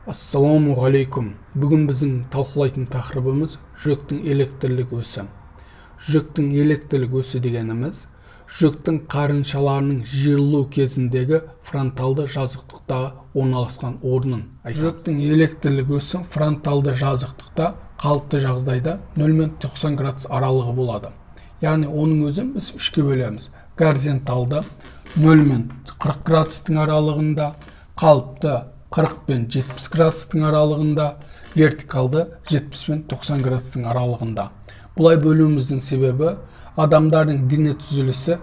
Ассаламу алейкум. Бүгін біздің талқылайтын тақырыбымыз жүректің электрлік өсі. Жүректің электрлік өсі дегеніміз жүректің қарыншаларының жиырылу кезіндегі фронталды жазықтықта орналасқан орнын. Жүректің электрлік өсі фронталды жазықтықта қалыпты жағдайда 0 мен 90 градус аралығы болады. Яғни оның өзін біз үшке бөлеміз. Горизонталды 0 мен 40 градустың аралығында, қалыпты 40 пен 70 градустың аралығында, вертикалды 70 пен 90 градустың аралығында. Бұлай бөлуіміздің себебі адамдардың дене түзілісі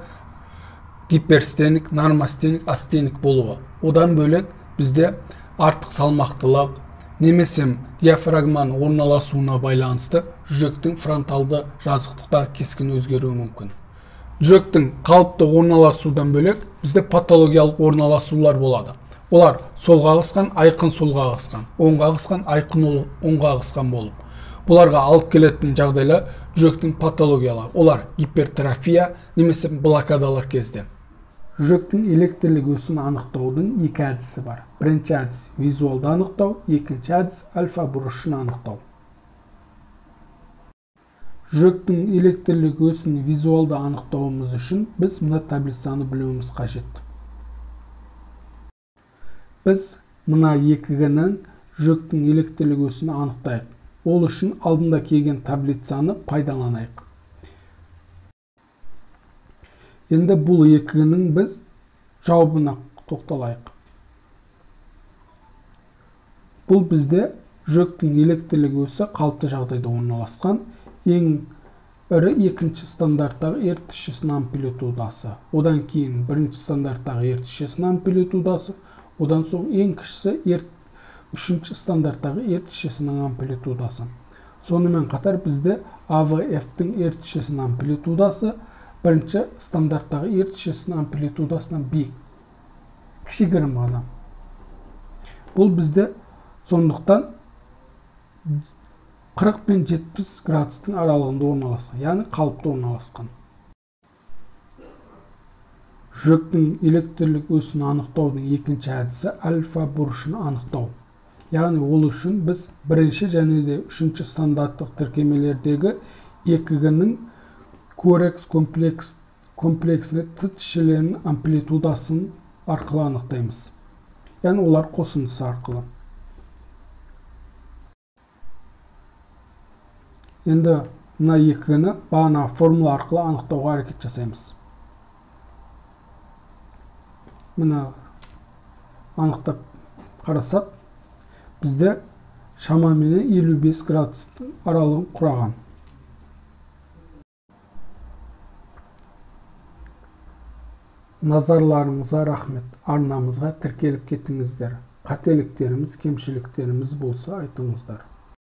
гиперстеник, нормастеник, астеник болуы. Одан бөлек бізде артық салмақтылық, немесе диафрагманың орналасуына байланысты жүректің фронталды жазықтықта кескін өзгеруі мүмкін. Жүректің қалыпты орналасудан бөлек бізде патологиялық орналасулар болады. Олар солға ағысқан, айқын солға ағысқан, оңға ағысқан, айқын оңға ағысқан болып. Бұларға алып келетін жағдайлар жүректің патологиялары. Олар гипертрофия немесе блокадалар кезде. Жүректің электрлік өсін анықтаудың екі әдісі бар. Бірінші әдіс визуалды анықтау, екінші әдіс альфа бұрышын анықтау. Жүректің электрлік өсін визуалды анықтауымыз үшін біз мына таблицаны білуіміз қажет. Біз мына екігінің жүректің электрлік өсін анықтайық. Ол үшін алдында келген таблицаны пайдаланайық. Енді бұл екігінің біз жауабына тоқталайық. Бұл бізде жүректің электрлік өсі қалыпты жағдайда орналасқан. Ең ірі екінші стандарттағы ертішесінің амплитудасы. Одан кейін бірінші стандарттағы ертішесінің амплитудасы. Одан соң ең кішісі үшінші стандарттағы ертішесінің амплитудасы. Сонымен қатар бізде АВФ-тің ертішесінің амплитудасы бірінші стандарттағы ертішесінің амплитудасынан биік. Кішігірім ғана. Бұл бізде сондықтан 40 пен 70 градустың аралығында орналасқан, яғни қалыпты орналасқан. Жүректің электрлік өсін анықтаудың екінші әдісі альфа бұрышын анықтау. Яғни ол үшін біз бірінші және де үшінші стандарттық тіркемелердегі екігінің корекс комплексіне тітішелерінің амплитудасын арқылы анықтаймыз. Яғни олар қосындысы арқылы. Енді мына екігіні бағана формула арқылы анықтауға әрекет жасаймыз. Мына анықтап қарасақ, бізде шамамен 55 градустың аралығын құраған. Назарларыңызға рахмет. Арнамызға тіркеліп кетіңіздер. Қателіктеріміз, кемшіліктеріміз болса айтыңыздар.